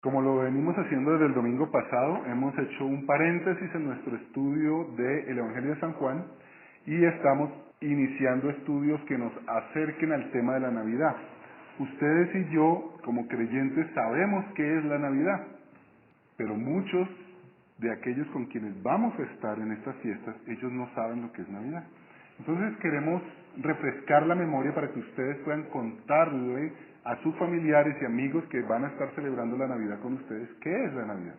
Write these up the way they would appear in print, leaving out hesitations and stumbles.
Como lo venimos haciendo desde el domingo pasado, hemos hecho un paréntesis en nuestro estudio del Evangelio de San Juan y estamos iniciando estudios que nos acerquen al tema de la Navidad. Ustedes y yo, como creyentes, sabemos qué es la Navidad, pero muchos de aquellos con quienes vamos a estar en estas fiestas, ellos no saben lo que es Navidad. Entonces queremos refrescar la memoria para que ustedes puedan contarle a sus familiares y amigos que van a estar celebrando la Navidad con ustedes qué es la Navidad.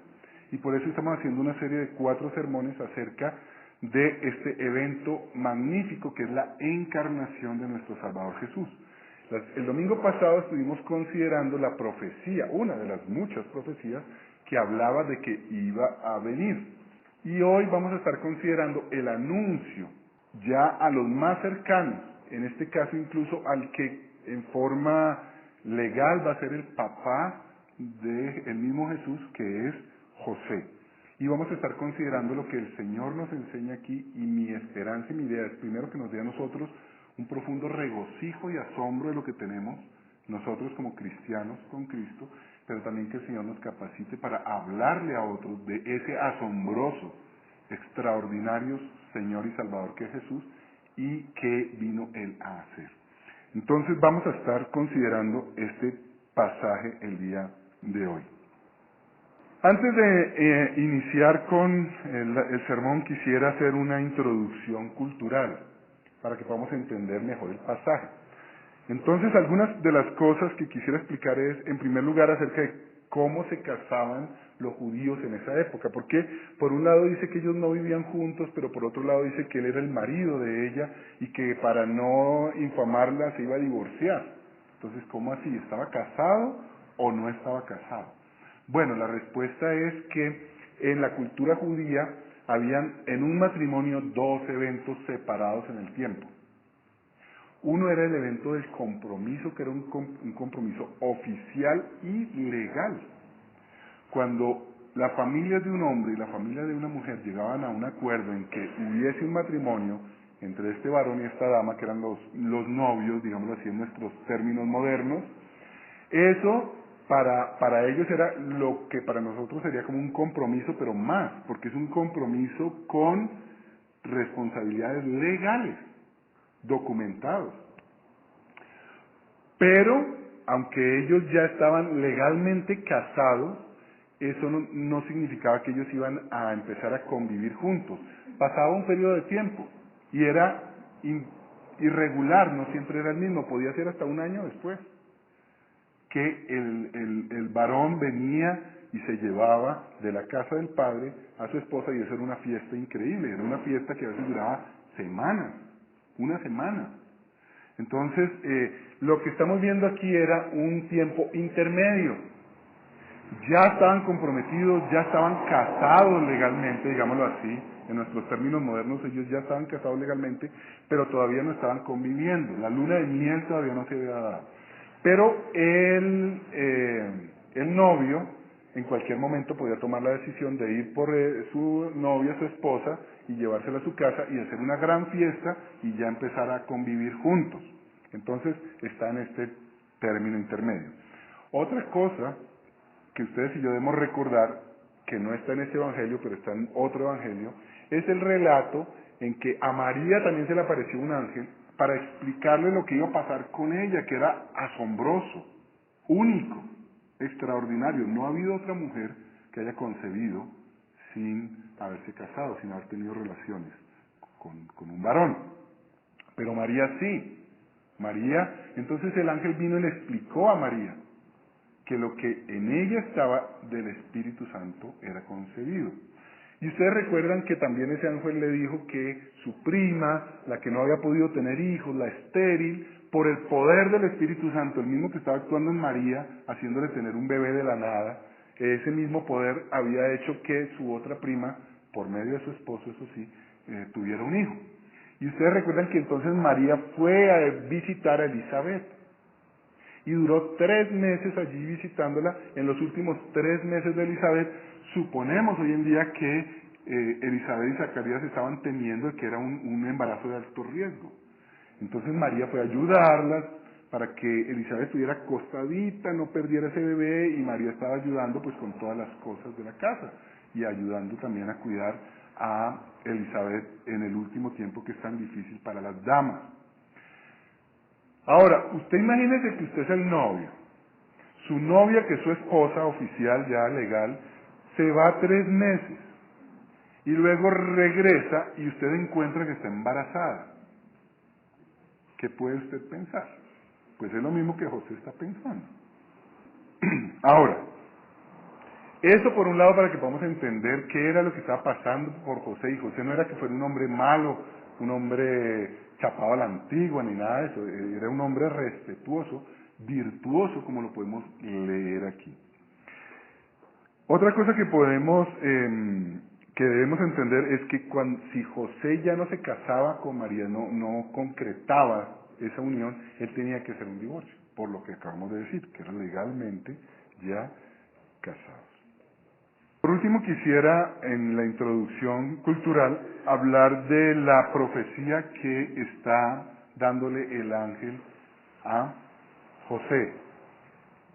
Y por eso estamos haciendo una serie de 4 sermones acerca de este evento magnífico que es la encarnación de nuestro Salvador Jesús. El domingo pasado estuvimos considerando la profecía, una de las muchas profecías que hablaba de que iba a venir. Y hoy vamos a estar considerando el anuncio ya a los más cercanos, en este caso incluso al que en forma legal va a ser el papá del mismo Jesús, que es José. Y vamos a estar considerando lo que el Señor nos enseña aquí, y mi esperanza y mi idea es primero que nos dé a nosotros un profundo regocijo y asombro de lo que tenemos nosotros como cristianos con Cristo, pero también que el Señor nos capacite para hablarle a otros de ese asombroso, extraordinario Señor y Salvador que es Jesús y que vino Él a hacer. Entonces vamos a estar considerando este pasaje el día de hoy. Antes de iniciar con el sermón, quisiera hacer una introducción cultural para que podamos entender mejor el pasaje. Entonces, algunas de las cosas que quisiera explicar es, en primer lugar, acerca de cómo se casaban los judíos en esa época. Porque, por un lado, dice que ellos no vivían juntos, pero por otro lado dice que él era el marido de ella y que para no infamarla se iba a divorciar. Entonces, ¿cómo así? ¿Estaba casado o no estaba casado? Bueno, la respuesta es que en la cultura judía habían en un matrimonio 2 eventos separados en el tiempo. Uno era el evento del compromiso, que era un compromiso oficial y legal. Cuando las familias de un hombre y la familia de una mujer llegaban a un acuerdo en que hubiese un matrimonio entre este varón y esta dama, que eran los novios, digámoslo así en nuestros términos modernos, eso para ellos era lo que para nosotros sería como un compromiso, pero más, porque es un compromiso con responsabilidades legales, documentados. Pero, aunque ellos ya estaban legalmente casados, eso no significaba que ellos iban a empezar a convivir juntos. Pasaba un periodo de tiempo y era irregular, no siempre era el mismo, podía ser hasta un año después que el varón venía y se llevaba de la casa del padre a su esposa, y eso era una fiesta increíble, era una fiesta que a veces duraba semanas, una semana. Entonces, lo que estamos viendo aquí era un tiempo intermedio. Ya estaban comprometidos, ya estaban casados legalmente, digámoslo así, en nuestros términos modernos ellos ya estaban casados legalmente, pero todavía no estaban conviviendo, la luna de miel todavía no se había dado. Pero el novio en cualquier momento podía tomar la decisión de ir por su novia, su esposa, y llevársela a su casa y hacer una gran fiesta y ya empezar a convivir juntos. Entonces está en este término intermedio. Otra cosa que ustedes y yo debemos recordar, que no está en este evangelio, pero está en otro evangelio, es el relato en que a María también se le apareció un ángel para explicarle lo que iba a pasar con ella, que era asombroso, único, extraordinario. No ha habido otra mujer que haya concebido sin haberse casado, sin haber tenido relaciones con un varón. Pero María sí. María, entonces el ángel vino y le explicó a María que lo que en ella estaba del Espíritu Santo era concebido. Y ustedes recuerdan que también ese ángel le dijo que su prima, la que no había podido tener hijos, la estéril, por el poder del Espíritu Santo, el mismo que estaba actuando en María, haciéndole tener un bebé de la nada, ese mismo poder había hecho que su otra prima, por medio de su esposo, eso sí, tuviera un hijo. Y ustedes recuerdan que entonces María fue a visitar a Elizabeth. Y duró 3 meses allí visitándola. En los últimos 3 meses de Elizabeth, suponemos hoy en día que Elizabeth y Zacarías estaban temiendo que era un embarazo de alto riesgo. Entonces María fue a ayudarlas, para que Elizabeth estuviera acostadita, no perdiera ese bebé, y María estaba ayudando pues con todas las cosas de la casa y ayudando también a cuidar a Elizabeth en el último tiempo que es tan difícil para las damas. Ahora, usted imagínese que usted es el novio, su novia, que es su esposa oficial ya legal, se va 3 meses y luego regresa y usted encuentra que está embarazada. ¿Qué puede usted pensar? Pues es lo mismo que José está pensando. Ahora, eso por un lado para que podamos entender qué era lo que estaba pasando por José, y José no era que fuera un hombre malo, un hombre chapado a la antigua, ni nada de eso, era un hombre respetuoso, virtuoso, como lo podemos leer aquí. Otra cosa que podemos, que debemos entender es que si José ya no se casaba con María, no concretaba esa unión, él tenía que hacer un divorcio, por lo que acabamos de decir, que era legalmente ya casados. Por último, quisiera en la introducción cultural hablar de la profecía que está dándole el ángel a José.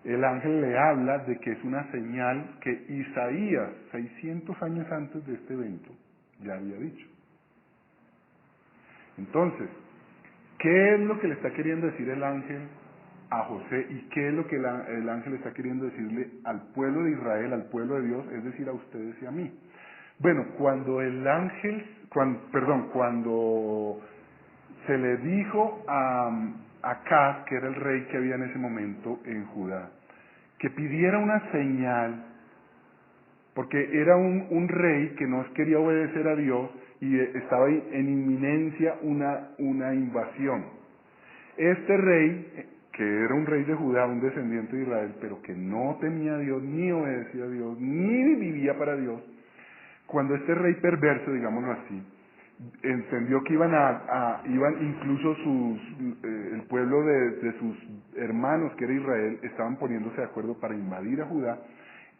El ángel le habla de que es una señal que Isaías, 600 años antes de este evento, ya había dicho. Entonces, ¿qué es lo que le está queriendo decir el ángel a José, y qué es lo que el ángel está queriendo decirle al pueblo de Israel, al pueblo de Dios, es decir, a ustedes y a mí? Bueno, cuando cuando se le dijo a Acaz, que era el rey que había en ese momento en Judá, que pidiera una señal, porque era un rey que no quería obedecer a Dios y estaba en inminencia una invasión. Este rey, que era un rey de Judá, un descendiente de Israel, pero que no temía a Dios, ni obedecía a Dios, ni vivía para Dios, cuando este rey perverso, digámoslo así, entendió que iban incluso el pueblo de sus hermanos, que era Israel, estaban poniéndose de acuerdo para invadir a Judá,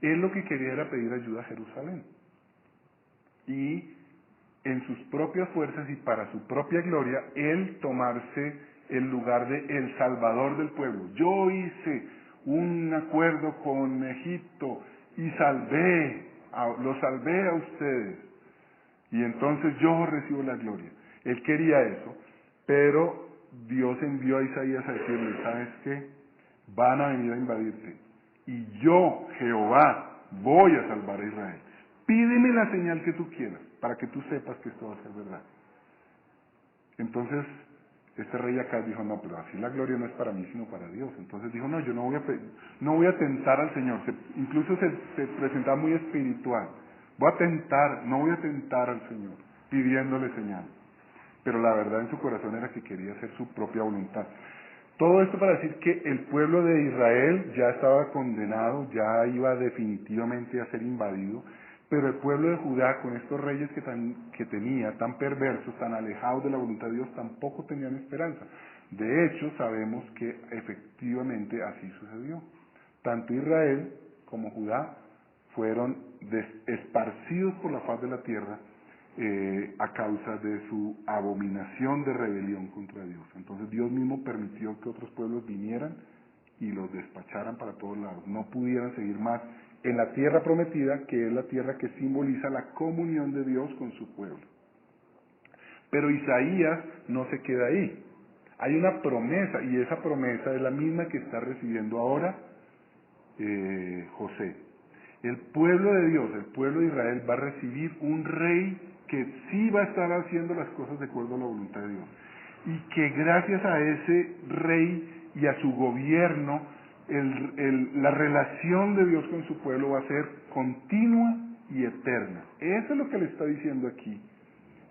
él lo que quería era pedir ayuda a Jerusalén. Y en sus propias fuerzas y para su propia gloria, él tomarse el lugar de el salvador del pueblo. Yo hice un acuerdo con Egipto y los salvé a ustedes, y entonces yo recibo la gloria. Él quería eso, pero Dios envió a Isaías a decirle, ¿sabes qué? Van a venir a invadirte, y yo, Jehová, voy a salvar a Israel. Pídeme la señal que tú quieras, para que tú sepas que esto va a ser verdad. Entonces, este rey acá dijo, no, pero así la gloria no es para mí, sino para Dios. Entonces dijo, no, yo no voy a tentar al Señor. Incluso se presentaba muy espiritual. No voy a tentar al Señor, pidiéndole señal. Pero la verdad en su corazón era que quería hacer su propia voluntad. Todo esto para decir que el pueblo de Israel ya estaba condenado, ya iba definitivamente a ser invadido, pero el pueblo de Judá, con estos reyes que tenía, tan perversos, tan alejados de la voluntad de Dios, tampoco tenían esperanza. De hecho, sabemos que efectivamente así sucedió. Tanto Israel como Judá fueron esparcidos por la faz de la tierra a causa de su abominación de rebelión contra Dios. Entonces Dios mismo permitió que otros pueblos vinieran y los despacharan para todos lados. No pudieran seguir más en la tierra prometida, que es la tierra que simboliza la comunión de Dios con su pueblo. Pero Isaías no se queda ahí. Hay una promesa, y esa promesa es la misma que está recibiendo ahora José. El pueblo de Dios, el pueblo de Israel, va a recibir un rey que sí va a estar haciendo las cosas de acuerdo a la voluntad de Dios. Y que gracias a ese rey y a su gobierno, la relación de Dios con su pueblo va a ser continua y eterna. Eso es lo que le está diciendo aquí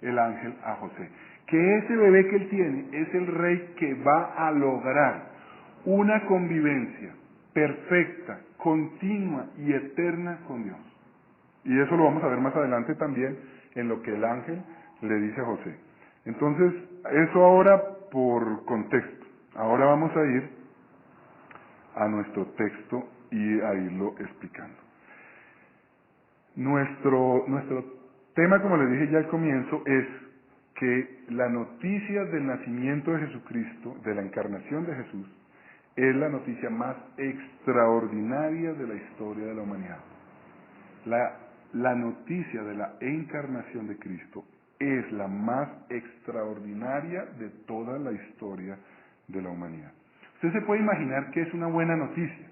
el ángel a José. Que ese bebé que él tiene es el rey que va a lograr una convivencia perfecta, continua y eterna con Dios. Y eso lo vamos a ver más adelante también en lo que el ángel le dice a José. Entonces, eso ahora por contexto. Ahora vamos a ir a nuestro texto y a irlo explicando. Nuestro tema, como les dije ya al comienzo, es que la noticia del nacimiento de Jesucristo, de la encarnación de Jesús, es la noticia más extraordinaria de la historia de la humanidad. La noticia de la encarnación de Cristo es la más extraordinaria de toda la historia de la humanidad. Usted se puede imaginar que es una buena noticia.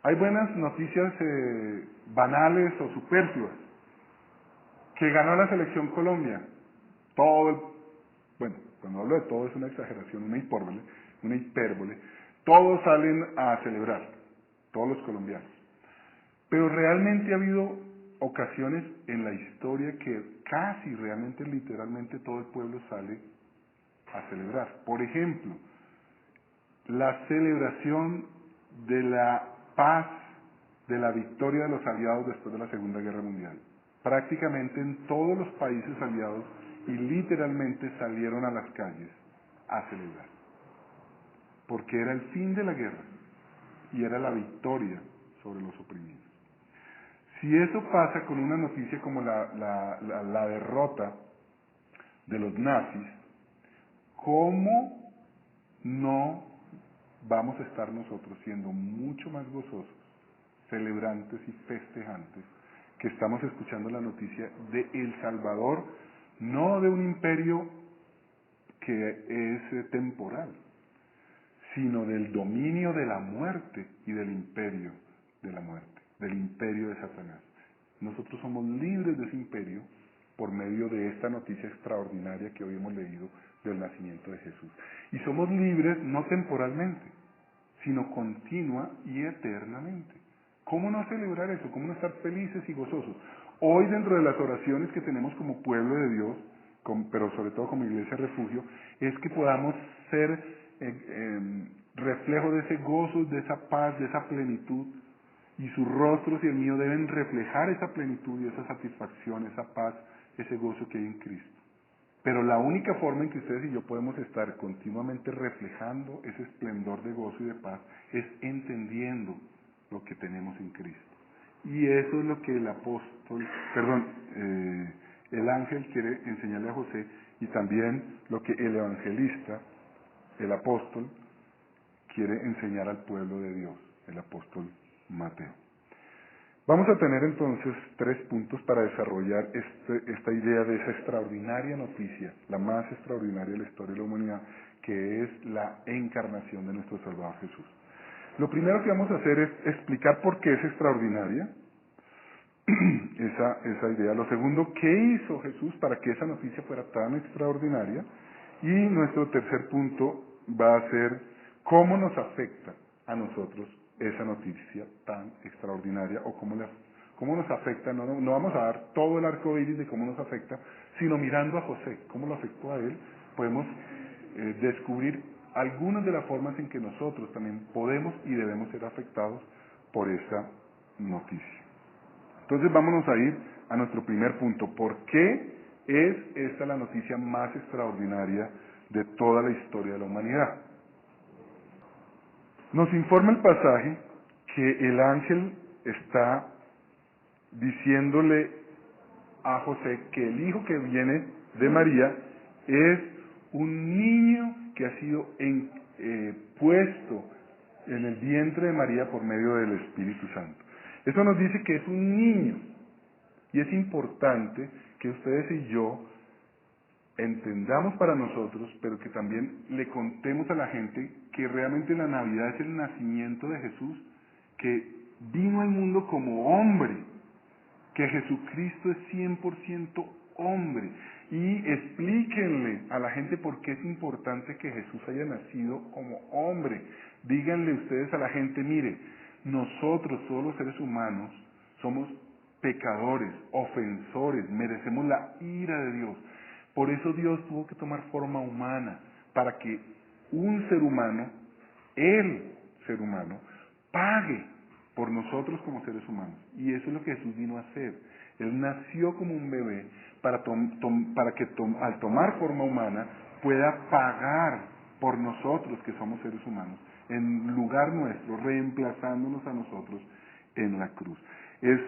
Hay buenas noticias banales o superfluas. Que ganó la selección Colombia. Bueno, cuando hablo de todo es una exageración, una hipérbole. Todos salen a celebrar, todos los colombianos. Pero realmente ha habido ocasiones en la historia que casi realmente, literalmente, todo el pueblo sale a celebrar. Por ejemplo, la celebración de la paz, de la victoria de los aliados después de la Segunda Guerra Mundial. Prácticamente en todos los países aliados y literalmente salieron a las calles a celebrar. Porque era el fin de la guerra y era la victoria sobre los oprimidos. Si eso pasa con una noticia como la derrota de los nazis, ¿cómo no vamos a estar nosotros siendo mucho más gozosos, celebrantes y festejantes, que estamos escuchando la noticia de El Salvador, no de un imperio que es temporal, sino del dominio de la muerte y del imperio de la muerte, del imperio de Satanás? Nosotros somos libres de ese imperio por medio de esta noticia extraordinaria que hoy hemos leído del nacimiento de Jesús. Y somos libres no temporalmente, sino continua y eternamente. ¿Cómo no celebrar eso? ¿Cómo no estar felices y gozosos? Hoy, dentro de las oraciones que tenemos como pueblo de Dios, pero sobre todo como Iglesia Refugio, es que podamos ser reflejo de ese gozo, de esa paz, de esa plenitud, y sus rostros y el mío deben reflejar esa plenitud y esa satisfacción, esa paz, ese gozo que hay en Cristo. Pero la única forma en que ustedes y yo podemos estar continuamente reflejando ese esplendor de gozo y de paz es entendiendo lo que tenemos en Cristo. Y eso es lo que el ángel quiere enseñarle a José, y también lo que el evangelista, el apóstol, quiere enseñar al pueblo de Dios, el apóstol Mateo. Vamos a tener entonces 3 puntos para desarrollar esta idea de esa extraordinaria noticia, la más extraordinaria de la historia de la humanidad, que es la encarnación de nuestro Salvador Jesús. Lo primero que vamos a hacer es explicar por qué es extraordinaria esa idea. Lo segundo, qué hizo Jesús para que esa noticia fuera tan extraordinaria. Y nuestro tercer punto va a ser cómo nos afecta a nosotros esa noticia tan extraordinaria, o cómo nos afecta. No vamos a dar todo el arco iris de cómo nos afecta, sino mirando a José, cómo lo afectó a él, podemos descubrir algunas de las formas en que nosotros también podemos y debemos ser afectados por esa noticia. Entonces vámonos a ir a nuestro primer punto. ¿Por qué es esta la noticia más extraordinaria de toda la historia de la humanidad? Nos informa el pasaje que el ángel está diciéndole a José que el hijo que viene de María es un niño que ha sido puesto en el vientre de María por medio del Espíritu Santo. Eso nos dice que es un niño, y es importante que ustedes y yo entendamos para nosotros, pero que también le contemos a la gente que realmente la Navidad es el nacimiento de Jesús, que vino al mundo como hombre, que Jesucristo es 100% hombre. Y explíquenle a la gente por qué es importante que Jesús haya nacido como hombre. Díganle ustedes a la gente, mire, nosotros, todos los seres humanos, somos pecadores, ofensores, merecemos la ira de Dios. Por eso Dios tuvo que tomar forma humana, para que un ser humano, el ser humano, pague por nosotros como seres humanos. Y eso es lo que Jesús vino a hacer. Él nació como un bebé para que al tomar forma humana pueda pagar por nosotros que somos seres humanos, en lugar nuestro, reemplazándonos a nosotros en la cruz. Es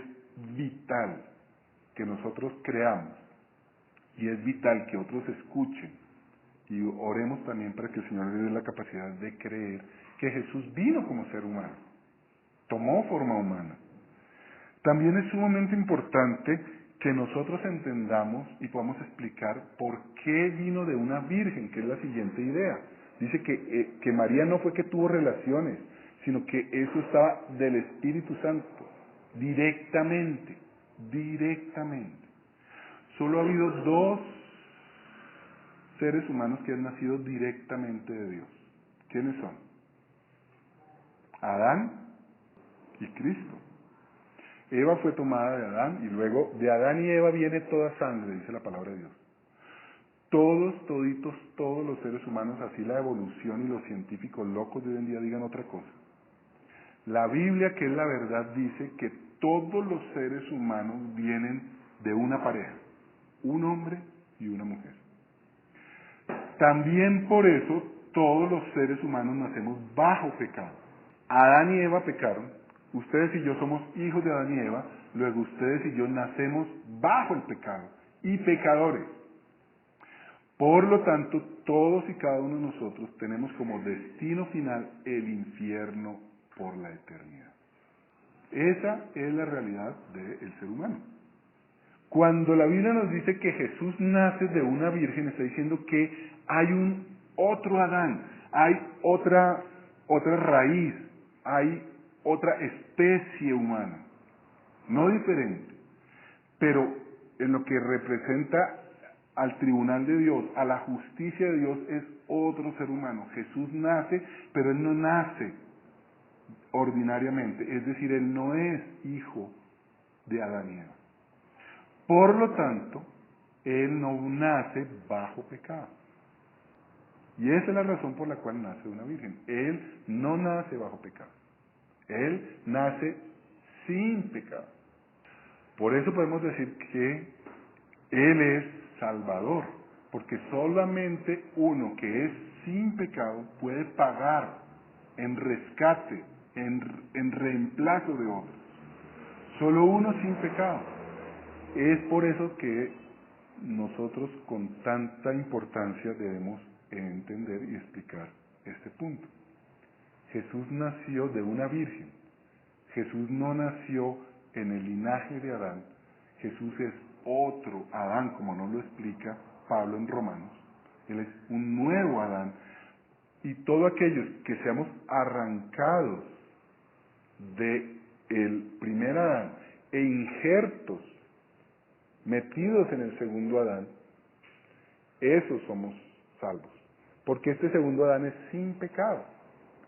vital que nosotros creamos, y es vital que otros escuchen, y oremos también para que el Señor les dé la capacidad de creer que Jesús vino como ser humano, tomó forma humana. También es sumamente importante que nosotros entendamos y podamos explicar por qué vino de una virgen, que es la siguiente idea. Dice que María no fue que tuvo relaciones, sino que eso estaba del Espíritu Santo, directamente. Solo ha habido dos seres humanos que han nacido directamente de Dios. ¿Quiénes son? Adán y Cristo. Eva fue tomada de Adán y luego de Adán y Eva viene toda sangre, dice la palabra de Dios. Todos los seres humanos, así la evolución y los científicos locos de hoy en día digan otra cosa. La Biblia, que es la verdad, dice que todos los seres humanos vienen de una pareja, un hombre y una mujer. También por eso todos los seres humanos nacemos bajo pecado. Adán y Eva pecaron, ustedes y yo somos hijos de Adán y Eva, luego ustedes y yo nacemos bajo el pecado y pecadores. Por lo tanto, todos y cada uno de nosotros tenemos como destino final el infierno por la eternidad. Esa es la realidad del ser humano. Cuando la Biblia nos dice que Jesús nace de una virgen, está diciendo que hay un otro Adán, hay otra raíz, hay otra especie humana, no diferente, pero en lo que representa al tribunal de Dios, a la justicia de Dios, es otro ser humano. Jesús nace, pero Él no nace ordinariamente, es decir, Él no es hijo de Adán y Eva. Por lo tanto, Él no nace bajo pecado. Y esa es la razón por la cual nace de una virgen. Él no nace bajo pecado. Él nace sin pecado. Por eso podemos decir que Él es Salvador, porque solamente uno que es sin pecado puede pagar en rescate, en reemplazo de otros. Solo uno sin pecado. Es por eso que nosotros con tanta importancia debemos entender y explicar este punto. Jesús nació de una virgen. Jesús no nació en el linaje de Adán. Jesús es otro Adán, como nos lo explica Pablo en Romanos. Él es un nuevo Adán. Y todos aquellos que seamos arrancados del primer Adán e injertos, metidos en el segundo Adán, esos somos salvos. Porque este segundo Adán es sin pecado.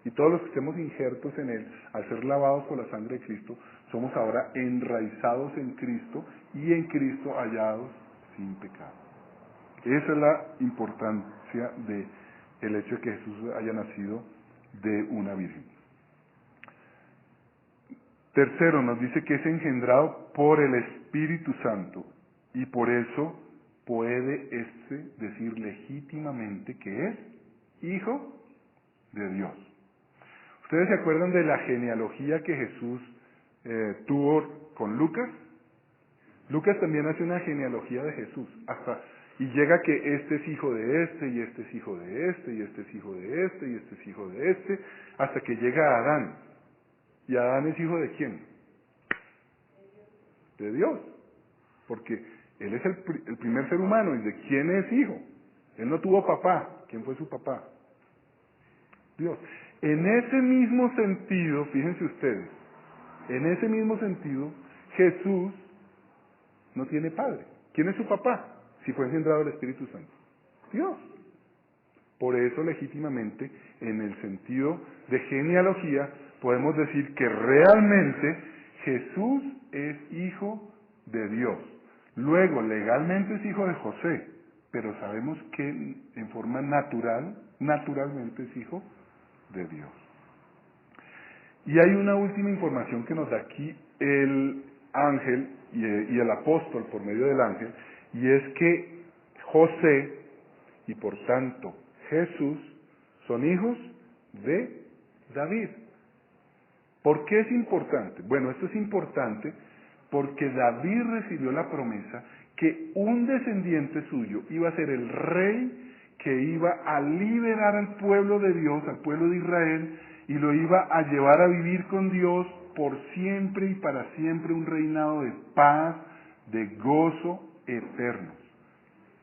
Y todos los que estemos injertos en él, al ser lavados por la sangre de Cristo, somos ahora enraizados en Cristo y en Cristo hallados sin pecado. Esa es la importancia del hecho de que Jesús haya nacido de una virgen. Tercero, nos dice que es engendrado por el Espíritu Santo y por eso puede decir legítimamente que es hijo de Dios. ¿Ustedes se acuerdan de la genealogía que Jesús tuvo con Lucas? Lucas también hace una genealogía de Jesús, y llega que este es hijo de este, y este es hijo de este, y este es hijo de este, y este es hijo de este, hasta que llega a Adán. ¿Y Adán es hijo de quién? De Dios, porque él es el primer ser humano. ¿Y de quién es hijo? Él no tuvo papá. ¿Quién fue su papá? Dios. En ese mismo sentido, fíjense ustedes, en ese mismo sentido, Jesús no tiene padre. ¿Quién es su papá? Si fue engendrado el Espíritu Santo. Dios. Por eso, legítimamente, en el sentido de genealogía, podemos decir que realmente Jesús es hijo de Dios. Luego, legalmente es hijo de José, pero sabemos que en forma naturalmente es hijo de Dios. Y hay una última información que nos da aquí el ángel y el apóstol por medio del ángel, y es que José y por tanto Jesús son hijos de David. ¿Por qué es importante? Bueno, esto es importante porque David recibió la promesa que un descendiente suyo iba a ser el rey que iba a liberar al pueblo de Dios, al pueblo de Israel, y lo iba a llevar a vivir con Dios por siempre y para siempre, un reinado de paz, de gozo eternos,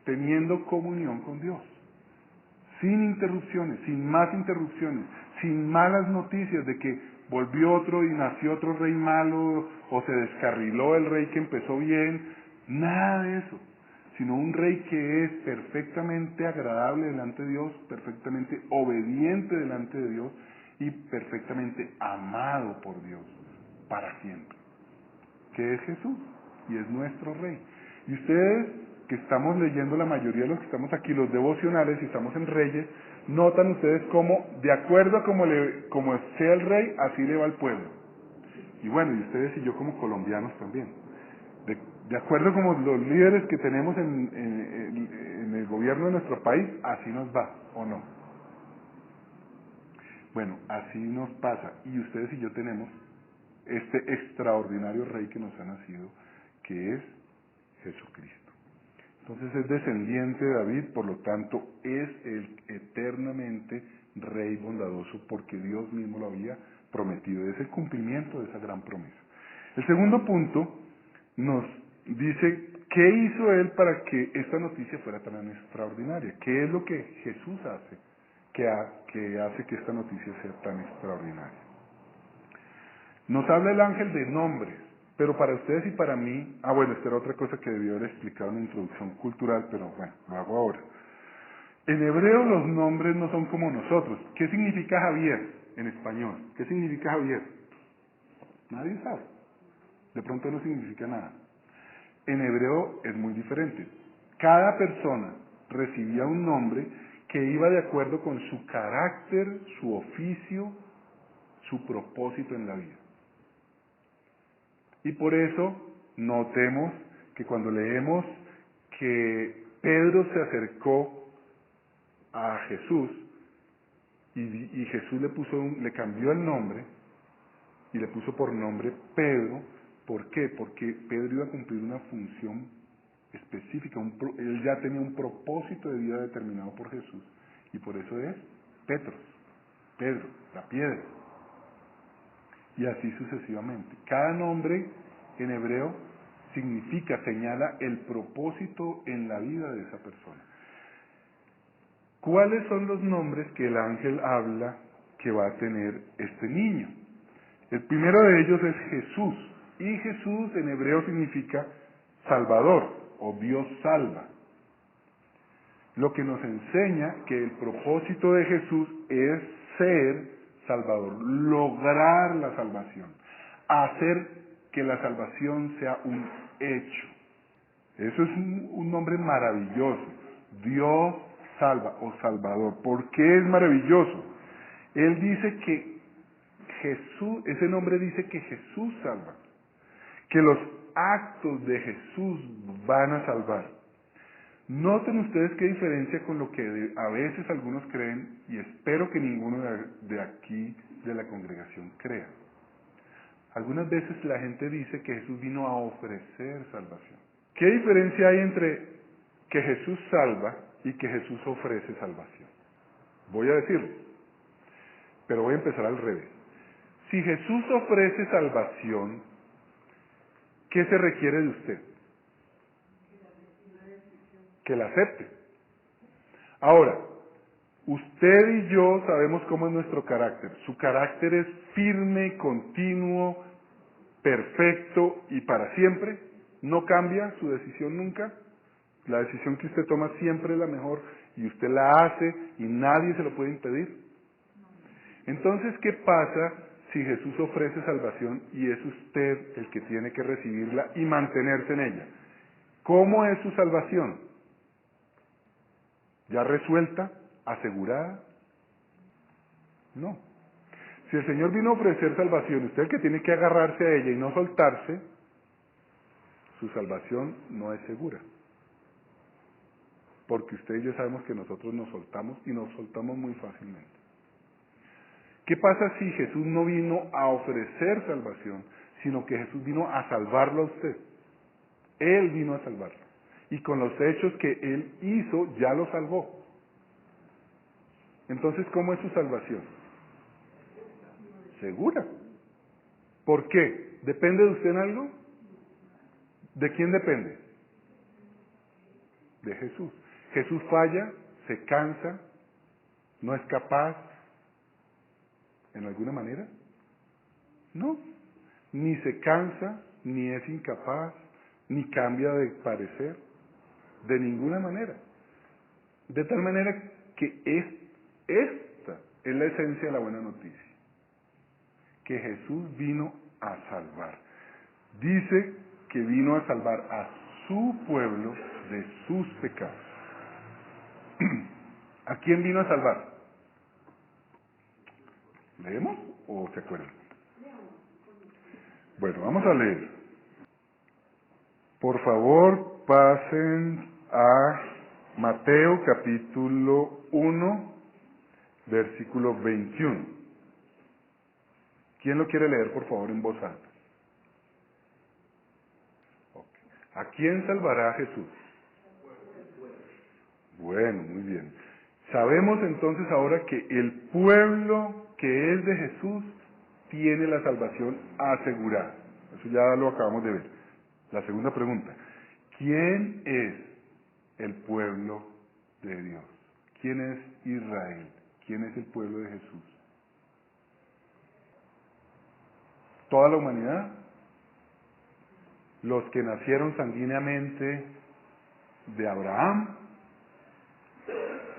teniendo comunión con Dios, sin interrupciones, sin más interrupciones, sin malas noticias de que volvió otro y nació otro rey malo, o se descarriló el rey que empezó bien, nada de eso, sino un rey que es perfectamente agradable delante de Dios, perfectamente obediente delante de Dios y perfectamente amado por Dios para siempre, que es Jesús y es nuestro rey. Y ustedes que estamos leyendo, la mayoría de los que estamos aquí, los devocionales, y estamos en Reyes, notan ustedes cómo, de acuerdo a como sea el rey, así le va al pueblo. Y bueno, y ustedes y yo como colombianos también. De acuerdo como los líderes que tenemos en el gobierno de nuestro país, así nos va, ¿o no? Bueno, así nos pasa. Y ustedes y yo tenemos este extraordinario rey que nos ha nacido, que es Jesucristo. Entonces es descendiente de David, por lo tanto es el eternamente rey bondadoso, porque Dios mismo lo había prometido. Es el cumplimiento de esa gran promesa. El segundo punto nos dice qué hizo él para que esta noticia fuera tan extraordinaria. ¿Qué es lo que Jesús hace que hace que esta noticia sea tan extraordinaria? Nos habla el ángel de nombres, pero para ustedes y para mí, bueno, esta era otra cosa que debió haber explicado en la introducción cultural, pero bueno, lo hago ahora. En hebreo los nombres no son como nosotros. ¿Qué significa Javier en español? ¿Qué significa Javier? Nadie sabe. De pronto no significa nada. En hebreo es muy diferente. Cada persona recibía un nombre que iba de acuerdo con su carácter, su oficio, su propósito en la vida. Y por eso notemos que cuando leemos que Pedro se acercó a Jesús y Jesús le cambió el nombre y le puso por nombre Pedro. ¿Por qué? Porque Pedro iba a cumplir una función específica, él ya tenía un propósito de vida determinado por Jesús, y por eso es Petros, Pedro, la piedra, y así sucesivamente. Cada nombre en hebreo señala el propósito en la vida de esa persona. ¿Cuáles son los nombres que el ángel habla que va a tener este niño? El primero de ellos es Jesús, y Jesús en hebreo significa Salvador, o Dios salva. Lo que nos enseña que el propósito de Jesús es ser Salvador, lograr la salvación, hacer que la salvación sea un hecho. Eso es un nombre maravilloso, Dios salva o Salvador. ¿Por qué es maravilloso? Él dice que Jesús, ese nombre dice que Jesús salva, que los actos de Jesús van a salvar. Noten ustedes qué diferencia con lo que a veces algunos creen, y espero que ninguno de aquí de la congregación crea. Algunas veces la gente dice que Jesús vino a ofrecer salvación. ¿Qué diferencia hay entre que Jesús salva y que Jesús ofrece salvación? Voy a decirlo, pero voy a empezar al revés. Si Jesús ofrece salvación, ¿qué se requiere de usted? Que la acepte. Ahora, usted y yo sabemos cómo es nuestro carácter. Su carácter es firme, continuo, perfecto y para siempre. No cambia su decisión nunca. La decisión que usted toma siempre es la mejor y usted la hace y nadie se lo puede impedir. Entonces, ¿qué pasa si Jesús ofrece salvación y es usted el que tiene que recibirla y mantenerse en ella? ¿Cómo es su salvación? ¿Ya resuelta? ¿Asegurada? No. Si el Señor vino a ofrecer salvación, usted el que tiene que agarrarse a ella y no soltarse, su salvación no es segura. Porque usted y yo sabemos que nosotros nos soltamos y nos soltamos muy fácilmente. ¿Qué pasa si Jesús no vino a ofrecer salvación, sino que Jesús vino a salvarlo a usted? Él vino a salvarlo. Y con los hechos que Él hizo, ya lo salvó. Entonces, ¿cómo es su salvación? segura. ¿Por qué? ¿Depende de usted en algo? ¿De quién depende? De Jesús. Jesús falla, se cansa, no es capaz, ¿en alguna manera? No, ni se cansa, ni es incapaz, ni cambia de parecer, de ninguna manera. De tal manera que esta es la esencia de la buena noticia, que Jesús vino a salvar. Dice que vino a salvar a su pueblo de sus pecados. ¿A quién vino a salvar? ¿Leemos o se acuerdan? Bueno, vamos a leer. Por favor, pasen a Mateo capítulo 1, versículo 21. ¿Quién lo quiere leer, por favor, en voz alta? Okay. ¿A quién salvará Jesús? Bueno, muy bien. Sabemos entonces ahora que el pueblo que es de Jesús tiene la salvación asegurada. Eso ya lo acabamos de ver. La segunda pregunta. ¿Quién es el pueblo de Dios? ¿Quién es Israel? ¿Quién es el pueblo de Jesús? ¿Toda la humanidad? ¿Los que nacieron sanguíneamente de Abraham?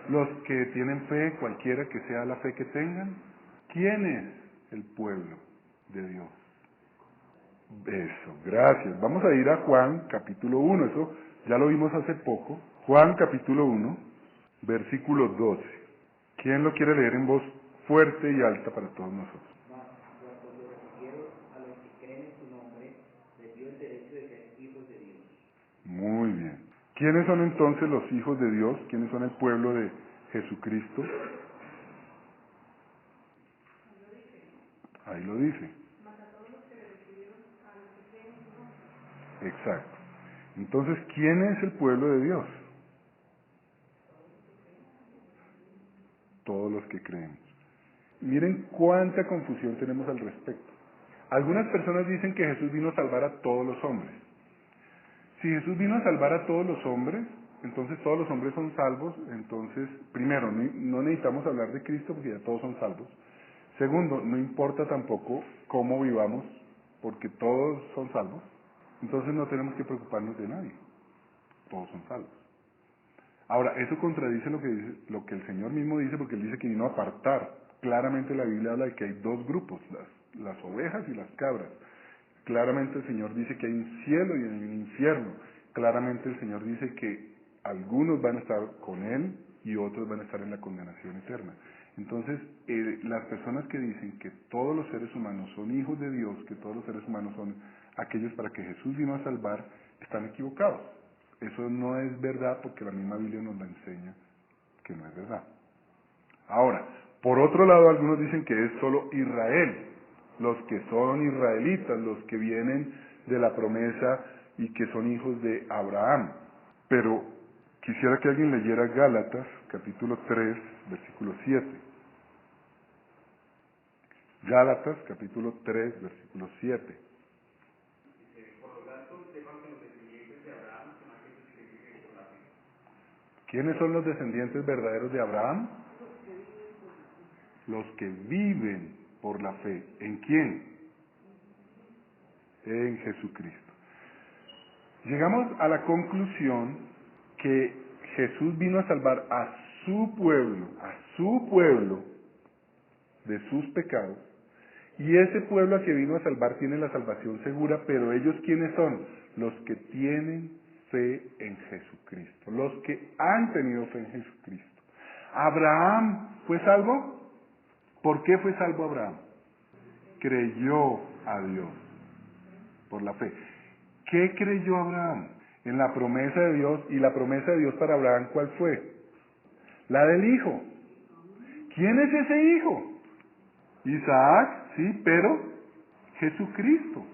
¿Los que tienen fe, cualquiera que sea la fe que tengan? ¿Quién es el pueblo de Dios? Eso, gracias. Vamos a ir a Juan capítulo 1, eso ya lo vimos hace poco. Juan capítulo 1, versículo 12. ¿Quién lo quiere leer en voz fuerte y alta para todos nosotros? Mas cuando lo recibieron a los que creen en su nombre, les dio el derecho de ser hijos de Dios. Muy bien. ¿Quiénes son entonces los hijos de Dios? ¿Quiénes son el pueblo de Jesucristo? Ahí lo dice. Exacto. Entonces, ¿quién es el pueblo de Dios? Todos los que creen. Miren cuánta confusión tenemos al respecto. Algunas personas dicen que Jesús vino a salvar a todos los hombres. Si Jesús vino a salvar a todos los hombres, entonces todos los hombres son salvos. Entonces, primero, no necesitamos hablar de Cristo porque ya todos son salvos. Segundo, no importa tampoco cómo vivamos, porque todos son salvos. Entonces no tenemos que preocuparnos de nadie. Todos son salvos. Ahora, eso contradice lo que el Señor mismo dice, porque Él dice que vino a apartar. Claramente la Biblia habla de que hay dos grupos, las ovejas y las cabras. Claramente el Señor dice que hay un cielo y hay un infierno. Claramente el Señor dice que algunos van a estar con Él y otros van a estar en la condenación eterna. Entonces, las personas que dicen que todos los seres humanos son hijos de Dios, que todos los seres humanos son aquellos para que Jesús vino a salvar, están equivocados. Eso no es verdad porque la misma Biblia nos la enseña que no es verdad. Ahora, por otro lado, algunos dicen que es solo Israel, los que son israelitas, los que vienen de la promesa y que son hijos de Abraham. Pero quisiera que alguien leyera Gálatas, capítulo 3, versículo 7. Gálatas, capítulo 3, versículo 7. ¿Quiénes son los descendientes verdaderos de Abraham? Los que viven por la fe. ¿En quién? En Jesucristo. Llegamos a la conclusión que Jesús vino a salvar a su pueblo de sus pecados, y ese pueblo a que vino a salvar tiene la salvación segura, pero ellos ¿quiénes son? Los que tienen fe en Jesucristo, los que han tenido fe en Jesucristo. ¿Abraham fue salvo? ¿Por qué fue salvo Abraham? Creyó a Dios por la fe. ¿Qué creyó Abraham? En la promesa de Dios, y la promesa de Dios para Abraham, ¿cuál fue? La del hijo. ¿Quién es ese hijo? Isaac, sí, pero Jesucristo.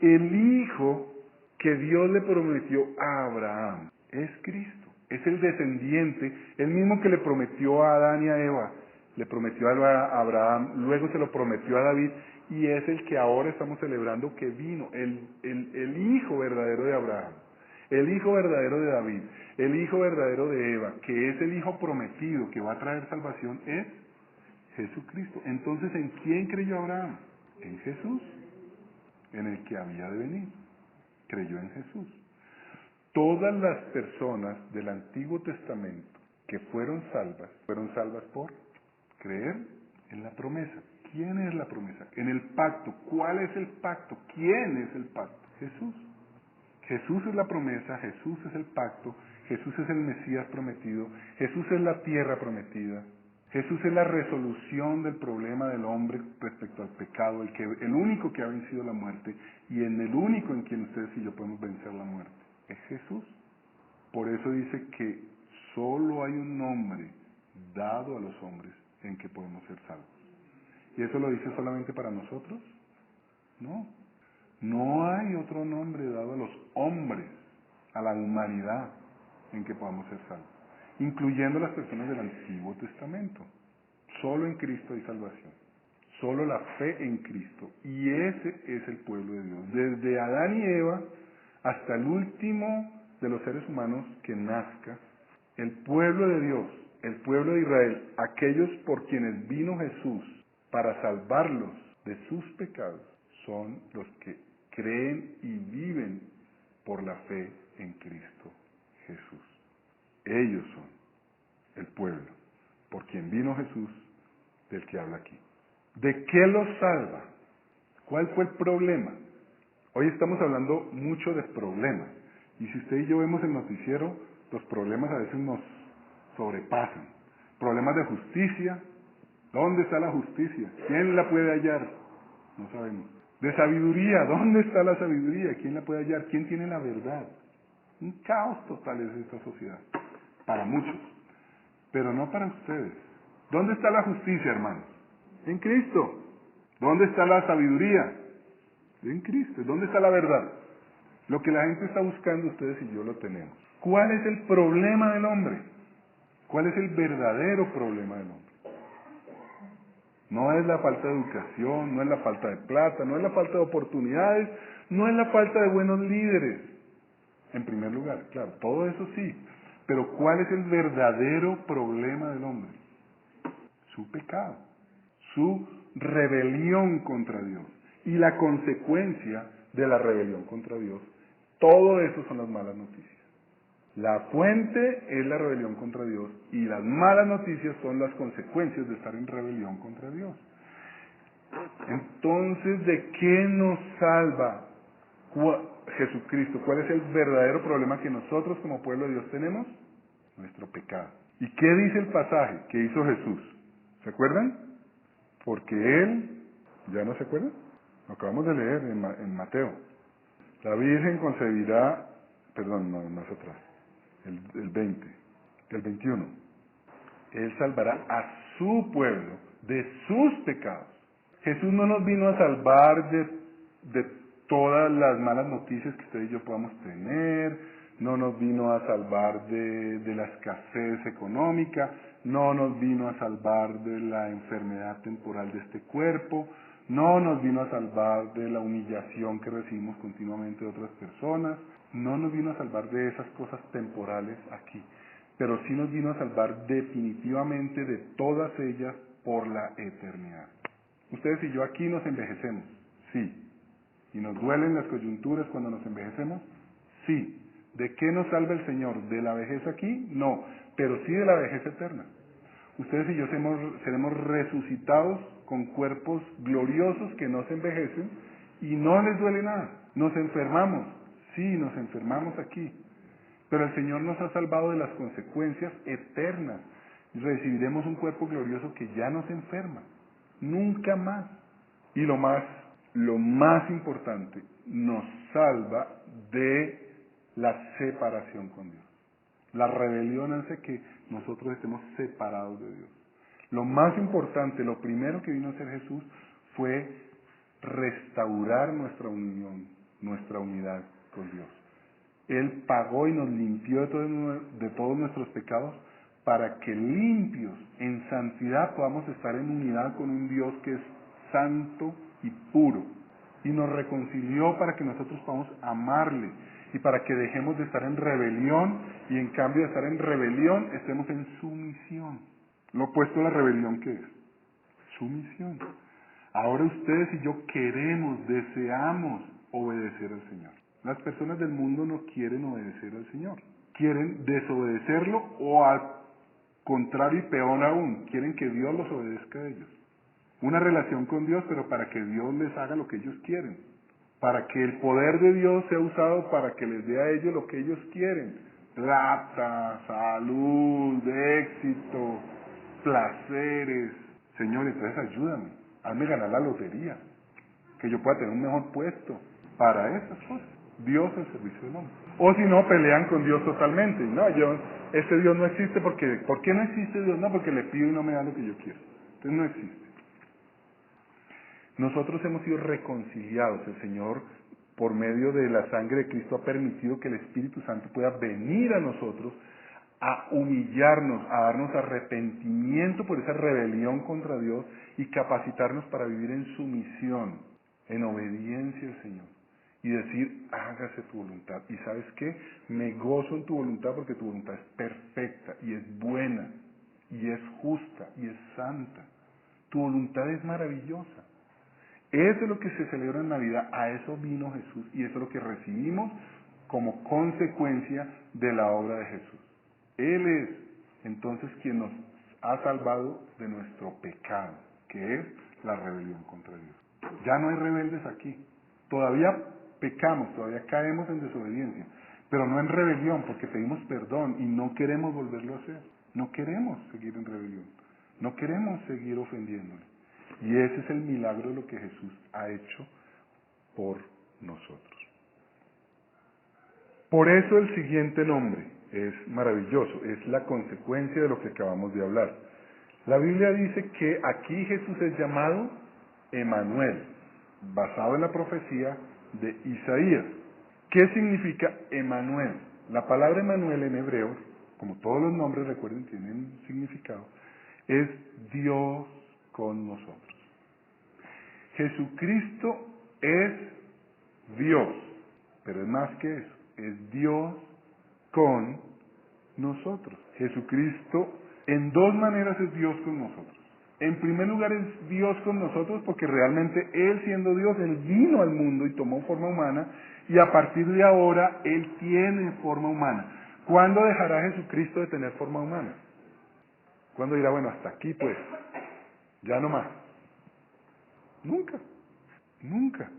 El hijo que Dios le prometió a Abraham es Cristo. Es el descendiente, el mismo que le prometió a Adán y a Eva, le prometió a Abraham, luego se lo prometió a David, y es el que ahora estamos celebrando que vino, el hijo verdadero de Abraham, el hijo verdadero de David, el hijo verdadero de Eva, que es el hijo prometido que va a traer salvación, es Jesucristo. Entonces, ¿en quién creyó Abraham? En Jesús, en el que había de venir. Creyó en Jesús. Todas las personas del Antiguo Testamento que fueron salvas por creer en la promesa. ¿Quién es la promesa? En el pacto. ¿Cuál es el pacto? ¿Quién es el pacto? Jesús. Jesús es la promesa, Jesús es el pacto, Jesús es el Mesías prometido, Jesús es la tierra prometida, Jesús es la resolución del problema del hombre respecto al pecado, el único que ha vencido la muerte y en el único en quien ustedes y yo podemos vencer la muerte. Es Jesús. Por eso dice que solo hay un nombre dado a los hombres en que podemos ser salvos. ¿Y eso lo dice solamente para nosotros? No. No hay otro nombre dado a los hombres, a la humanidad, en que podamos ser salvos, incluyendo las personas del Antiguo Testamento. Solo en Cristo hay salvación. Solo la fe en Cristo. Y ese es el pueblo de Dios. Desde Adán y Eva hasta el último de los seres humanos que nazca, el pueblo de Dios, el pueblo de Israel, aquellos por quienes vino Jesús para salvarlos de sus pecados, son los que creen y viven por la fe en Cristo Jesús. Ellos son el pueblo por quien vino Jesús, del que habla aquí. ¿De qué los salva? ¿Cuál fue el problema? Hoy estamos hablando mucho de problemas. Y si usted y yo vemos el noticiero, los problemas a veces nos sobrepasan. Problemas de justicia. ¿Dónde está la justicia? ¿Quién la puede hallar? No sabemos. De sabiduría. ¿Dónde está la sabiduría? ¿Quién la puede hallar? ¿Quién tiene la verdad? Un caos total es esta sociedad. Para muchos. Pero no para ustedes. ¿Dónde está la justicia, hermanos? En Cristo. ¿Dónde está la sabiduría? En Cristo. ¿Dónde está la verdad? Lo que la gente está buscando, ustedes y yo lo tenemos. ¿Cuál es el problema del hombre? ¿Cuál es el verdadero problema del hombre? No es la falta de educación, no es la falta de plata, no es la falta de oportunidades, no es la falta de buenos líderes. En primer lugar, claro, todo eso sí. Pero ¿cuál es el verdadero problema del hombre? Su pecado, su rebelión contra Dios y la consecuencia de la rebelión contra Dios. Todo eso son las malas noticias. La fuente es la rebelión contra Dios y las malas noticias son las consecuencias de estar en rebelión contra Dios. Entonces, ¿de qué nos salva Jesucristo? ¿Cuál es el verdadero problema que nosotros como pueblo de Dios tenemos? Nuestro pecado. ¿Y qué dice el pasaje que hizo Jesús? ¿Se acuerdan? Porque Él, ¿ya no se acuerdan? Lo acabamos de leer en Mateo. La Virgen concebirá, perdón, no, más atrás, el 20, el 21. Él salvará a su pueblo de sus pecados. Jesús no nos vino a salvar de todas las malas noticias que usted y yo podamos tener, no nos vino a salvar de la escasez económica, no nos vino a salvar de la enfermedad temporal de este cuerpo, no nos vino a salvar de la humillación que recibimos continuamente de otras personas, no nos vino a salvar de esas cosas temporales aquí, pero sí nos vino a salvar definitivamente de todas ellas por la eternidad. Ustedes y yo aquí nos envejecemos, sí. ¿Y nos duelen las coyunturas cuando nos envejecemos? Sí. ¿De qué nos salva el Señor? ¿De la vejez aquí? No, pero sí de la vejez eterna. Ustedes y yo seremos resucitados con cuerpos gloriosos que no se envejecen y no les duele nada. Nos enfermamos, sí, nos enfermamos aquí, pero el Señor nos ha salvado de las consecuencias eternas. Recibiremos un cuerpo glorioso que ya no se enferma, nunca más. Y lo más importante, nos salva de la separación con Dios. La rebelión hace que nosotros estemos separados de Dios. Lo más importante, lo primero que vino a hacer Jesús fue restaurar nuestra unión, nuestra unidad con Dios. Él pagó y nos limpió de todos nuestros pecados para que limpios en santidad podamos estar en unidad con un Dios que es santo y puro. Y nos reconcilió para que nosotros podamos amarle y para que dejemos de estar en rebelión y en cambio de estar en rebelión estemos en sumisión. Lo opuesto a la rebelión, ¿qué es? Sumisión. Ahora ustedes y yo queremos, deseamos obedecer al Señor. Las personas del mundo no quieren obedecer al Señor. Quieren desobedecerlo o al contrario y peor aún, quieren que Dios los obedezca a ellos. Una relación con Dios, pero para que Dios les haga lo que ellos quieren. Para que el poder de Dios sea usado para que les dé a ellos lo que ellos quieren. Plata, salud, éxito, placeres. Señor, entonces ayúdame, hazme ganar la lotería, que yo pueda tener un mejor puesto para esas cosas. Dios al servicio del hombre. O si no, pelean con Dios totalmente. No, ese Dios no existe porque, ¿por qué no existe Dios? No, porque le pido y no me da lo que yo quiero. Entonces no existe. Nosotros hemos sido reconciliados. El Señor, por medio de la sangre de Cristo, ha permitido que el Espíritu Santo pueda venir a nosotros a humillarnos, a darnos arrepentimiento por esa rebelión contra Dios y capacitarnos para vivir en sumisión, en obediencia al Señor. Y decir, hágase tu voluntad. Y ¿sabes qué? Me gozo en tu voluntad porque tu voluntad es perfecta y es buena y es justa y es santa. Tu voluntad es maravillosa. Eso es lo que se celebra en Navidad, a eso vino Jesús y eso es lo que recibimos como consecuencia de la obra de Jesús. Él es entonces quien nos ha salvado de nuestro pecado, que es la rebelión contra Dios. Ya no hay rebeldes aquí. Todavía pecamos, todavía caemos en desobediencia, pero no en rebelión, porque pedimos perdón y no queremos volverlo a hacer. No queremos seguir en rebelión. No queremos seguir ofendiéndole. Y ese es el milagro de lo que Jesús ha hecho por nosotros. Por eso el siguiente nombre es maravilloso, es la consecuencia de lo que acabamos de hablar. La Biblia dice que aquí Jesús es llamado Emanuel, basado en la profecía de Isaías. ¿Qué significa Emanuel? La palabra Emanuel en hebreo, como todos los nombres, recuerden, tienen significado, es Dios con nosotros. Jesucristo es Dios, pero es más que eso, es Dios con nosotros. Jesucristo en dos maneras es Dios con nosotros. En primer lugar es Dios con nosotros porque realmente Él siendo Dios, Él vino al mundo y tomó forma humana y a partir de ahora Él tiene forma humana. ¿Cuándo dejará Jesucristo de tener forma humana? ¿Cuándo dirá, bueno, hasta aquí pues, ya no más? Nunca, nunca.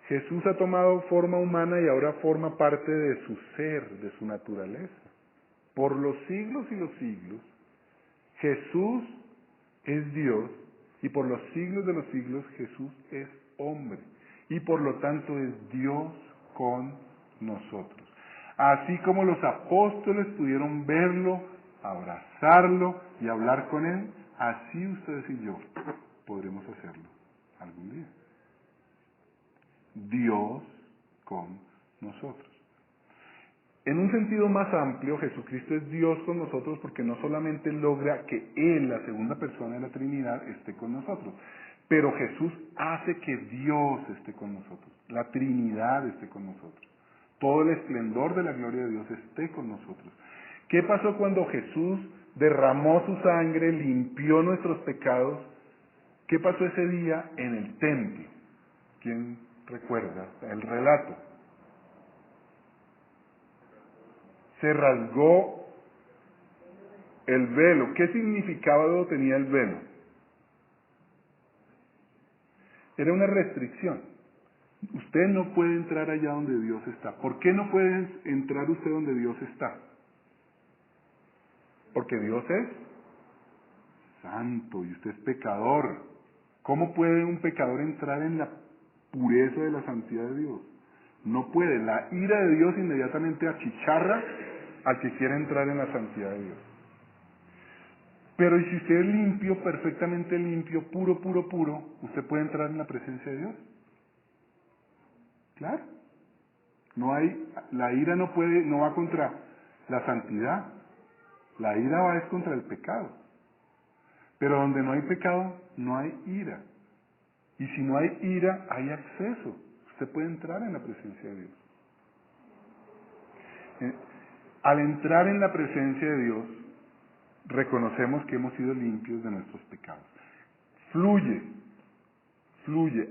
Jesús ha tomado forma humana y ahora forma parte de su ser, de su naturaleza. Por los siglos y los siglos, Jesús es Dios y por los siglos de los siglos Jesús es hombre y por lo tanto es Dios con nosotros. Así como los apóstoles pudieron verlo, abrazarlo y hablar con él, así ustedes y yo podremos hacerlo algún día. Dios con nosotros. En un sentido más amplio, Jesucristo es Dios con nosotros porque no solamente logra que Él, la segunda persona de la Trinidad, esté con nosotros, pero Jesús hace que Dios esté con nosotros, la Trinidad esté con nosotros, todo el esplendor de la gloria de Dios esté con nosotros. ¿Qué pasó cuando Jesús derramó su sangre, limpió nuestros pecados? ¿Qué pasó ese día en el templo? ¿Quién recuerda el relato? Se rasgó el velo. ¿Qué significado tenía el velo? Era una restricción. Usted no puede entrar allá donde Dios está. ¿Por qué no puede entrar usted donde Dios está? Porque Dios es santo y usted es pecador. ¿Cómo puede un pecador entrar en la pureza de la santidad de Dios? No puede. La ira de Dios inmediatamente achicharra al que quiere entrar en la santidad de Dios. Pero ¿y si usted es limpio, perfectamente limpio, puro, puro, puro, usted puede entrar en la presencia de Dios? Claro. La ira no va contra la santidad. La ira va es contra el pecado. Pero donde no hay pecado, no hay ira. Y si no hay ira, hay acceso. Usted puede entrar en la presencia de Dios. Al entrar en la presencia de Dios, reconocemos que hemos sido limpios de nuestros pecados. Fluye.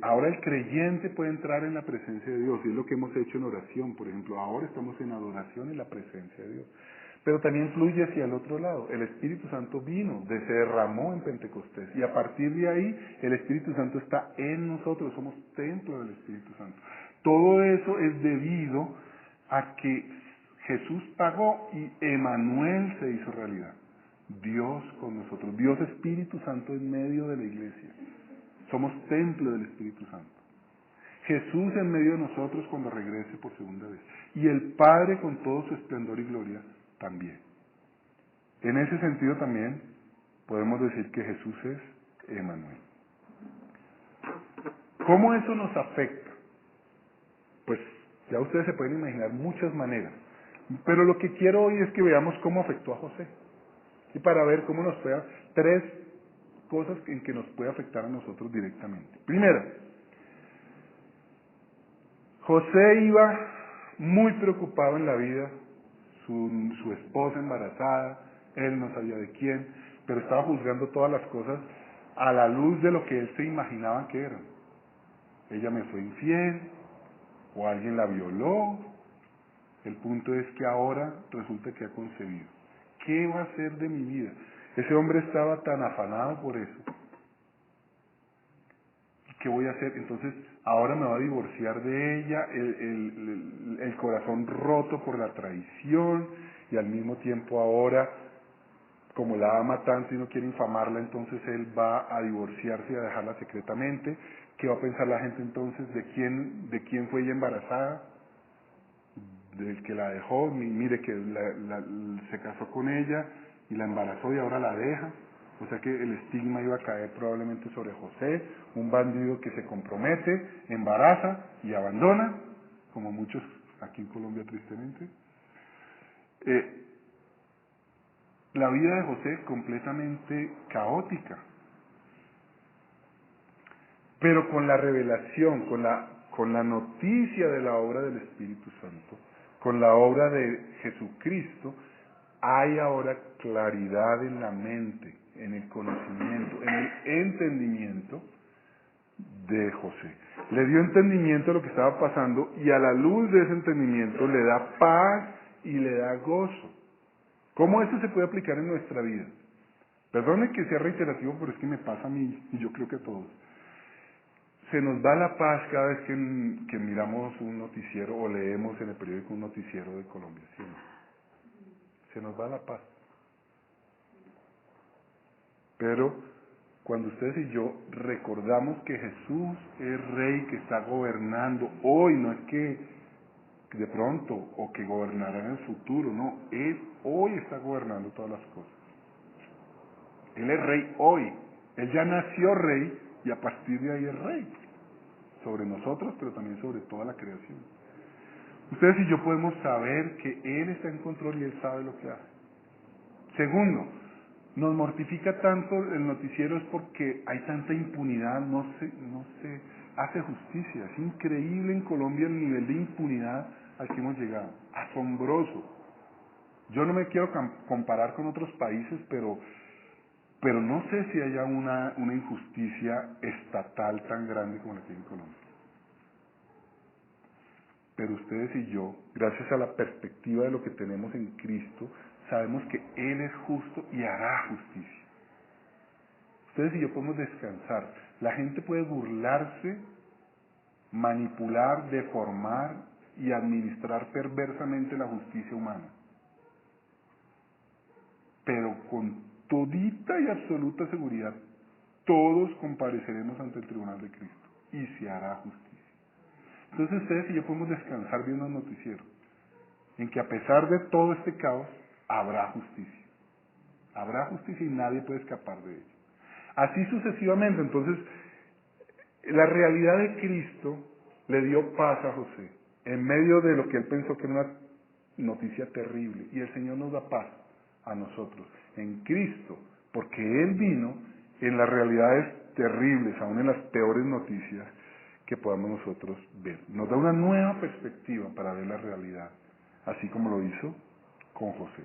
Ahora el creyente puede entrar en la presencia de Dios, y es lo que hemos hecho en oración, por ejemplo. Ahora estamos en adoración en la presencia de Dios. Pero también fluye hacia el otro lado. El Espíritu Santo vino, se derramó en Pentecostés, y a partir de ahí el Espíritu Santo está en nosotros, somos templo del Espíritu Santo. Todo eso es debido a que Jesús pagó y Emmanuel se hizo realidad. Dios con nosotros, Dios Espíritu Santo en medio de la iglesia. Somos templo del Espíritu Santo. Jesús en medio de nosotros cuando regrese por segunda vez. Y el Padre con todo su esplendor y gloria también. En ese sentido también podemos decir que Jesús es Emmanuel. ¿Cómo eso nos afecta? Pues ya ustedes se pueden imaginar muchas maneras. Pero lo que quiero hoy es que veamos cómo afectó a José. Y para ver cómo nos puede, tres cosas en que nos puede afectar a nosotros directamente. Primero, José iba muy preocupado en la vida, su esposa embarazada, él no sabía de quién, pero estaba juzgando todas las cosas a la luz de lo que él se imaginaba que eran. Ella me fue infiel, o alguien la violó. El punto es que ahora resulta que ha concebido. ¿Qué va a hacer de mi vida? Ese hombre estaba tan afanado por eso. ¿Qué voy a hacer? Entonces, ahora me va a divorciar de ella, el corazón roto por la traición, y al mismo tiempo ahora, como la ama tanto y no quiere infamarla, entonces él va a divorciarse y a dejarla secretamente. ¿Qué va a pensar la gente entonces? ¿De quién fue ella embarazada? Del que la dejó. Mire que se casó con ella y la embarazó y ahora la deja. O sea que el estigma iba a caer probablemente sobre José, un bandido que se compromete, embaraza y abandona, como muchos aquí en Colombia tristemente. La vida de José es completamente caótica, pero con la revelación, con la noticia de la obra del Espíritu Santo, con la obra de Jesucristo, hay ahora claridad en la mente, en el conocimiento, en el entendimiento de José. Le dio entendimiento a lo que estaba pasando, y a la luz de ese entendimiento le da paz y le da gozo. ¿Cómo esto se puede aplicar en nuestra vida? Perdone que sea reiterativo, pero es que me pasa a mí, y yo creo que a todos. Se nos va la paz cada vez que miramos un noticiero o leemos en el periódico un noticiero de Colombia, ¿sí o no? Se nos va la paz. Pero cuando ustedes y yo recordamos que Jesús es Rey, que está gobernando hoy, no es que de pronto o que gobernará en el futuro, no, Él hoy está gobernando todas las cosas. Él es Rey hoy. Él ya nació Rey y a partir de ahí es Rey. Sobre nosotros, pero también sobre toda la creación. Ustedes y yo podemos saber que Él está en control y Él sabe lo que hace. Segundo, nos mortifica tanto el noticiero es porque hay tanta impunidad, no se hace justicia. Es increíble en Colombia el nivel de impunidad al que hemos llegado. Asombroso. Yo no me quiero comparar con otros países, pero no sé si haya una injusticia estatal tan grande como la que hay en Colombia. Pero ustedes y yo, gracias a la perspectiva de lo que tenemos en Cristo, sabemos que Él es justo y hará justicia. Ustedes y yo podemos descansar. La gente puede burlarse, manipular, deformar y administrar perversamente la justicia humana. Pero con todita y absoluta seguridad, todos compareceremos ante el tribunal de Cristo y se hará justicia. Entonces ustedes y yo podemos descansar viendo el noticiero, en que a pesar de todo este caos, habrá justicia. Habrá justicia y nadie puede escapar de ella. Así sucesivamente. Entonces, la realidad de Cristo le dio paz a José, en medio de lo que él pensó que era una noticia terrible, y el Señor nos da paz a nosotros en Cristo, porque Él vino en las realidades terribles, aún en las peores noticias que podamos nosotros ver. Nos da una nueva perspectiva para ver la realidad, así como lo hizo con José.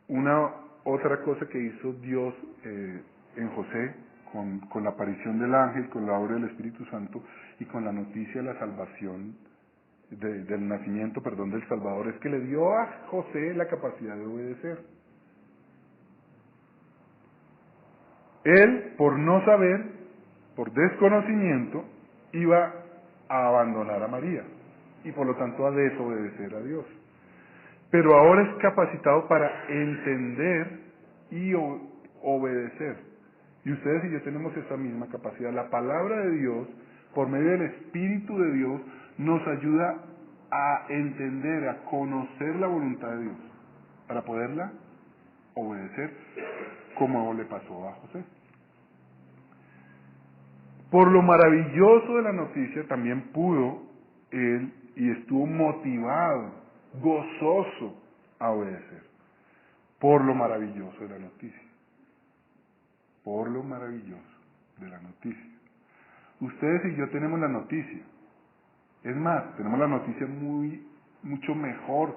Una otra cosa que hizo Dios en José, con la aparición del ángel, con la obra del Espíritu Santo y con la noticia de la salvación, del nacimiento, del Salvador, es que le dio a José la capacidad de obedecer. Él, por no saber, por desconocimiento, iba a abandonar a María y por lo tanto a desobedecer a Dios. Pero ahora es capacitado para entender y obedecer. Y ustedes y yo tenemos esa misma capacidad. La palabra de Dios, por medio del Espíritu de Dios, nos ayuda a entender, a conocer la voluntad de Dios, para poderla obedecer, como le pasó a José. Por lo maravilloso de la noticia, también pudo él, y estuvo motivado, gozoso, a obedecer. Por lo maravilloso de la noticia. Por lo maravilloso de la noticia. Ustedes y yo tenemos la noticia. Es más, tenemos la noticia mucho mejor,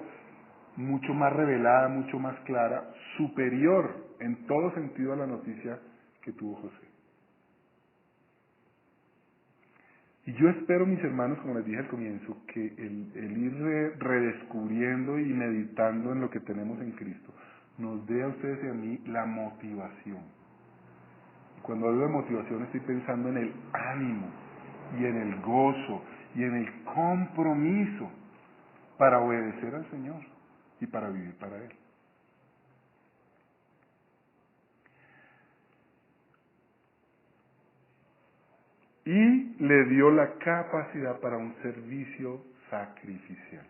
mucho más revelada, mucho más clara, superior en todo sentido a la noticia que tuvo José. Y yo espero, mis hermanos, como les dije al comienzo, que el ir redescubriendo y meditando en lo que tenemos en Cristo nos dé a ustedes y a mí la motivación. Y cuando hablo de motivación estoy pensando en el ánimo y en el gozo y en el compromiso para obedecer al Señor y para vivir para Él. Y le dio la capacidad para un servicio sacrificial,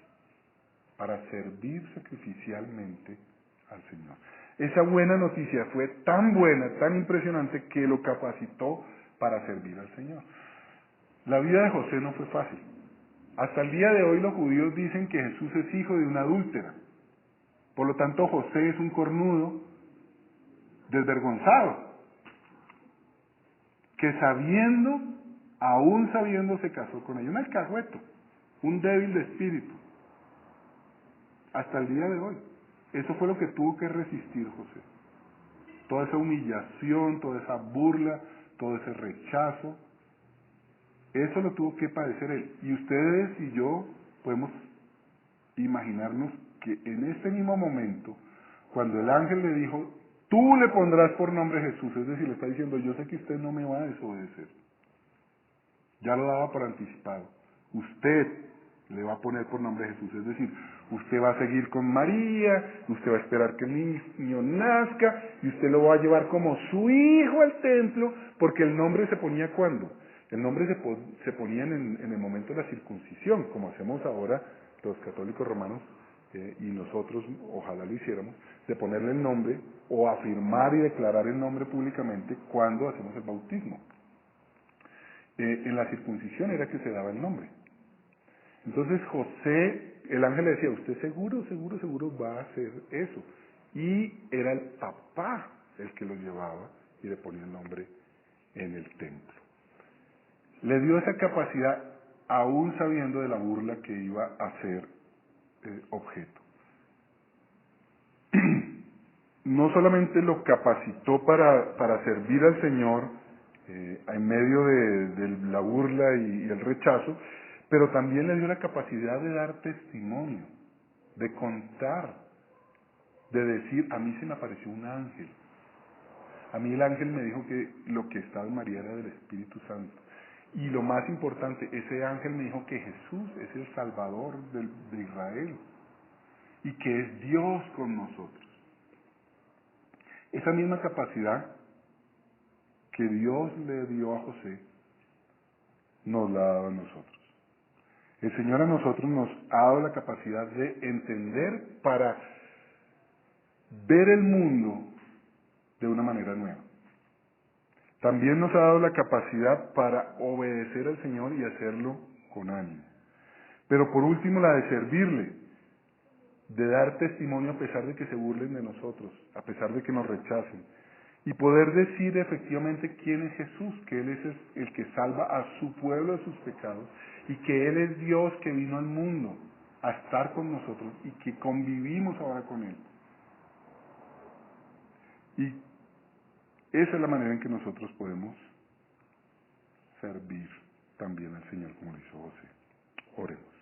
para servir sacrificialmente al Señor. Esa buena noticia fue tan buena, tan impresionante, que lo capacitó para servir al Señor. La vida de José no fue fácil. Hasta el día de hoy los judíos dicen que Jesús es hijo de una adúltera. Por lo tanto, José es un cornudo desvergonzado, que aún sabiendo, se casó con ella. Un alcahueto, un débil de espíritu. Hasta el día de hoy. Eso fue lo que tuvo que resistir José. Toda esa humillación, toda esa burla, todo ese rechazo. Eso lo tuvo que padecer él. Y ustedes y yo podemos imaginarnos que en este mismo momento, cuando el ángel le dijo, tú le pondrás por nombre Jesús, es decir, le está diciendo, yo sé que usted no me va a desobedecer. Ya lo daba por anticipado. Usted le va a poner por nombre Jesús, es decir, usted va a seguir con María, usted va a esperar que el niño nazca, y usted lo va a llevar como su hijo al templo, porque el nombre se ponía ¿cuándo? El nombre se ponía en el momento de la circuncisión, como hacemos ahora los católicos romanos, y nosotros ojalá lo hiciéramos, de ponerle el nombre, o afirmar y declarar el nombre públicamente cuando hacemos el bautismo. En la circuncisión era que se daba el nombre. Entonces José, el ángel le decía, usted seguro va a hacer eso. Y era el papá el que lo llevaba y le ponía el nombre en el templo. Le dio esa capacidad aún sabiendo de la burla que iba a ser objeto. No solamente lo capacitó para servir al Señor en medio de la burla y el rechazo, pero también le dio la capacidad de dar testimonio, de contar, de decir, a mí se me apareció un ángel. A mí el ángel me dijo que lo que estaba en María era del Espíritu Santo. Y lo más importante, ese ángel me dijo que Jesús es el Salvador de Israel y que es Dios con nosotros. Esa misma capacidad que Dios le dio a José, nos la ha dado a nosotros. El Señor a nosotros nos ha dado la capacidad de entender para ver el mundo de una manera nueva. También nos ha dado la capacidad para obedecer al Señor y hacerlo con ánimo. Pero por último, la de servirle. de dar testimonio a pesar de que se burlen de nosotros, a pesar de que nos rechacen, y poder decir efectivamente quién es Jesús, que Él es el que salva a su pueblo de sus pecados, y que Él es Dios que vino al mundo a estar con nosotros y que convivimos ahora con Él. Y esa es la manera en que nosotros podemos servir también al Señor como lo hizo José. Oremos.